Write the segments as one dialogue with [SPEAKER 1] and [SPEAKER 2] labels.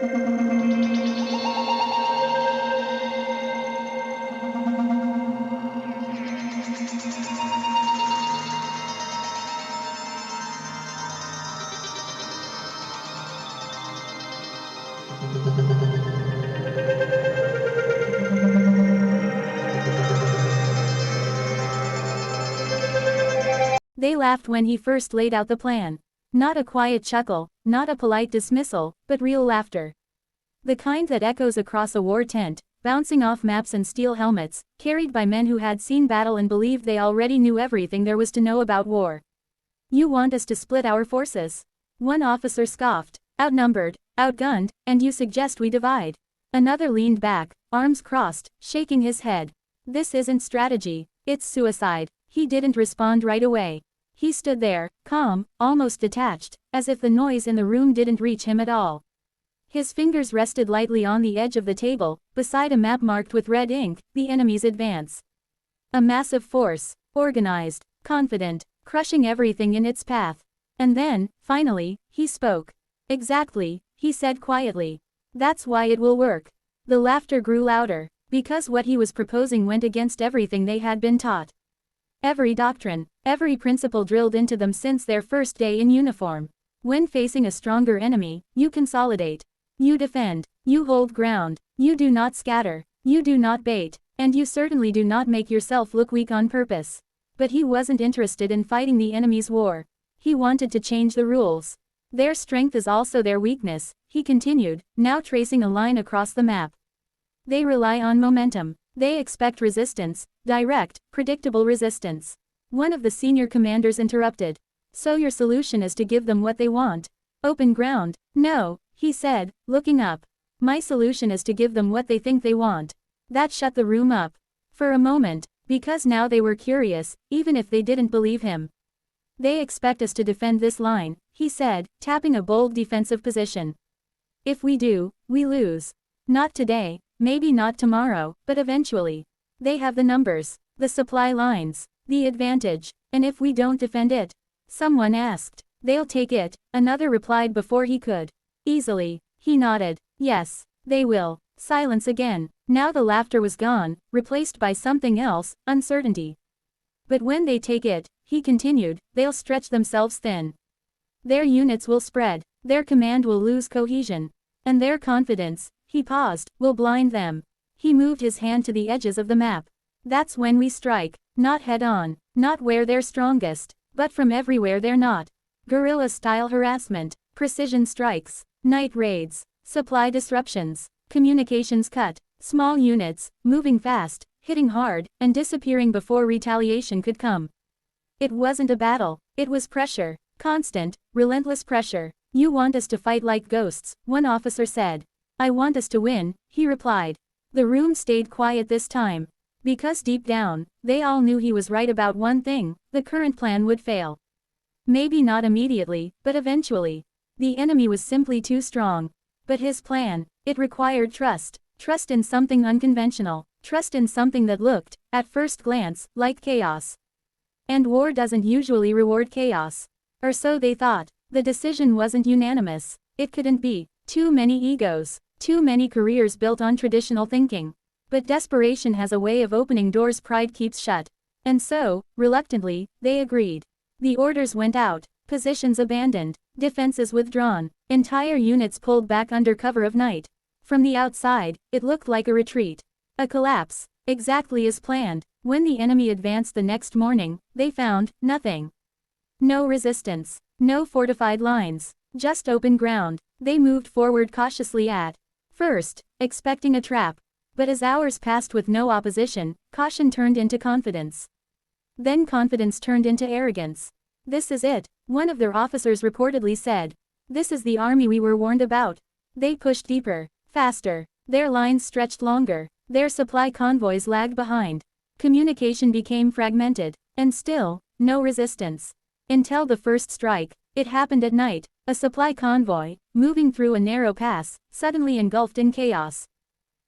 [SPEAKER 1] They laughed when he first laid out the plan. Not a quiet chuckle, not a polite dismissal, but real laughter. The kind that echoes across a war tent, bouncing off maps and steel helmets, carried by men who had seen battle and believed they already knew everything there was to know about war. "You want us to split our forces?" One officer scoffed. "Outnumbered, outgunned, and you suggest we divide?" Another leaned back, arms crossed, shaking his head. "This isn't strategy, it's suicide." He didn't respond right away. He stood there, calm, almost detached, as if the noise in the room didn't reach him at all. His fingers rested lightly on the edge of the table, beside a map marked with red ink, the enemy's advance. A massive force, organized, confident, crushing everything in its path. And then, finally, he spoke. "Exactly," he said quietly. "That's why it will work." The laughter grew louder, because what he was proposing went against everything they had been taught. Every doctrine, every principle drilled into them since their first day in uniform. When facing a stronger enemy, you consolidate. You defend. You hold ground. You do not scatter. You do not bait. And you certainly do not make yourself look weak on purpose. But he wasn't interested in fighting the enemy's war. He wanted to change the rules. "Their strength is also their weakness," he continued, now tracing a line across the map. "They rely on momentum. They expect resistance, direct, predictable resistance." One of the senior commanders interrupted. "So your solution is to give them what they want? Open ground?" "No," he said, looking up. "My solution is to give them what they think they want." That shut the room up. For a moment, because now they were curious, even if they didn't believe him. "They expect us to defend this line," he said, tapping a bold defensive position. "If we do, we lose. Not today, maybe not tomorrow, but eventually. They have the numbers, the supply lines, the advantage, and if we don't defend it?" Someone asked. "They'll take it," another replied before he could. "Easily." He nodded. "Yes, they will." Silence again. Now the laughter was gone, replaced by something else, uncertainty. "But when they take it," he continued, "they'll stretch themselves thin. Their units will spread, their command will lose cohesion. And their confidence," he paused, "will blind them." He moved his hand to the edges of the map. "That's when we strike, not head-on, not where they're strongest, but from everywhere they're not. Guerrilla-style harassment, precision strikes, night raids, supply disruptions, communications cut, small units, moving fast, hitting hard, and disappearing before retaliation could come." It wasn't a battle, it was pressure, constant, relentless pressure. "You want us to fight like ghosts," one officer said. "I want us to win," he replied. The room stayed quiet this time. Because deep down, they all knew he was right about one thing: the current plan would fail. Maybe not immediately, but eventually. The enemy was simply too strong. But his plan, it required trust. Trust in something unconventional. Trust in something that looked, at first glance, like chaos. And war doesn't usually reward chaos. Or so they thought. The decision wasn't unanimous. It couldn't be. Too many egos. Too many careers built on traditional thinking. But desperation has a way of opening doors pride keeps shut. And so, reluctantly, they agreed. The orders went out, positions abandoned, defenses withdrawn, entire units pulled back under cover of night. From the outside, it looked like a retreat. A collapse, exactly as planned. When the enemy advanced the next morning, they found nothing. No resistance, no fortified lines, just open ground. They moved forward cautiously at first, expecting a trap. But as hours passed with no opposition, caution turned into confidence. Then confidence turned into arrogance. "This is it," one of their officers reportedly said. "This is the army we were warned about." They pushed deeper, faster. Their lines stretched longer. Their supply convoys lagged behind. Communication became fragmented. And still, no resistance. Until the first strike. It happened at night. A supply convoy, moving through a narrow pass, suddenly engulfed in chaos.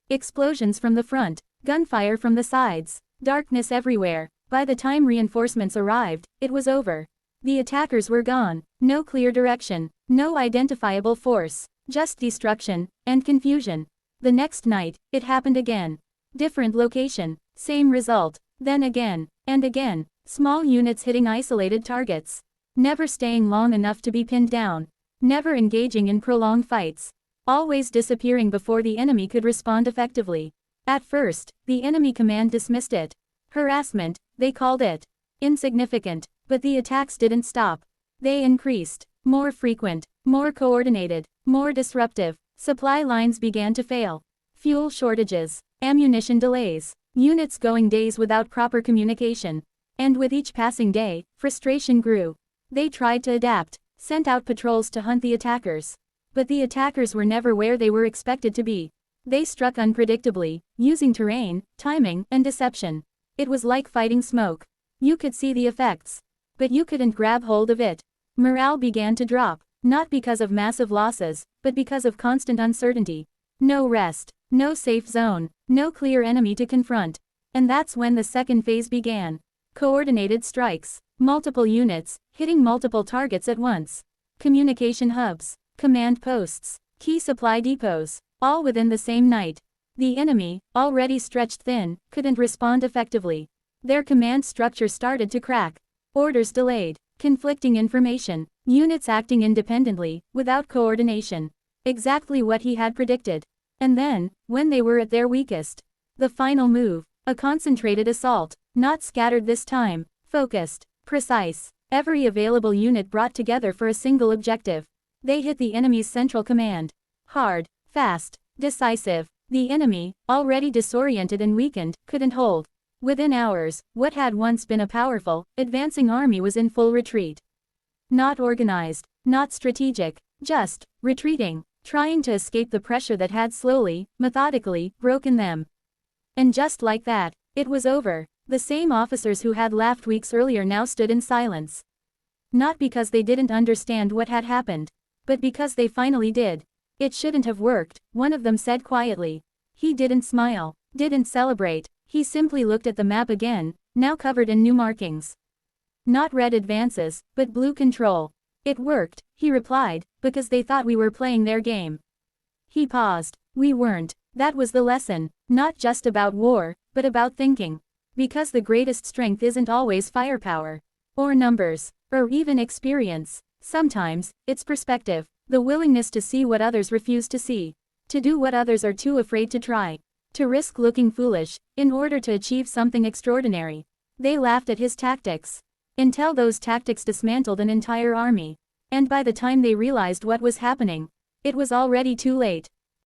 [SPEAKER 1] Explosions from the front, gunfire from the sides, darkness everywhere. By the time reinforcements arrived, it was over. The attackers were gone. No clear direction. No identifiable force. Just destruction and confusion. The next night, it happened again. Different location. Same result. Then again. And again. Small units hitting isolated targets. Never staying long enough to be pinned down. Never engaging in prolonged fights. Always disappearing before the enemy could respond effectively. At first, the enemy command dismissed it. Harassment, they called it. Insignificant. But the attacks didn't stop. They increased. More frequent. More coordinated. More disruptive. Supply lines began to fail. Fuel shortages. Ammunition delays. Units going days without proper communication. And with each passing day, frustration grew. They tried to adapt. Sent out patrols to hunt the attackers. But the attackers were never where they were expected to be. They struck unpredictably, using terrain, timing, and deception. It was like fighting smoke. You could see the effects. But you couldn't grab hold of it. Morale began to drop, not because of massive losses, but because of constant uncertainty. No rest, no safe zone, no clear enemy to confront. And that's when the second phase began. Coordinated strikes. Multiple units, hitting multiple targets at once. Communication hubs. Command posts. Key supply depots. All within the same night. The enemy, already stretched thin, couldn't respond effectively. Their command structure started to crack. Orders delayed. Conflicting information. Units acting independently, without coordination. Exactly what he had predicted. And then, when they were at their weakest. The final move. A concentrated assault. Not scattered this time. Focused. Precise. Every available unit brought together for a single objective. They hit the enemy's central command. Hard. Fast. Decisive. The enemy, already disoriented and weakened, couldn't hold. Within hours, what had once been a powerful, advancing army was in full retreat. Not organized. Not strategic. Just retreating. Trying to escape the pressure that had slowly, methodically, broken them. And just like that, it was over. The same officers who had laughed weeks earlier now stood in silence. Not because they didn't understand what had happened, but because they finally did. It shouldn't have worked, one of them said quietly. He didn't smile, didn't celebrate, he simply looked at the map again, now covered in new markings. Not red advances, but blue control. It worked, he replied, because they thought we were playing their game. He paused. We weren't. That was the lesson, not just about war, but about thinking. Because the greatest strength isn't always firepower, or numbers, or even experience. Sometimes, it's perspective, the willingness to see what others refuse to see, to do what others are too afraid to try, to risk looking foolish, in order to achieve something extraordinary. They laughed at his tactics. Until those tactics dismantled an entire army. And by the time they realized what was happening, it was already too late.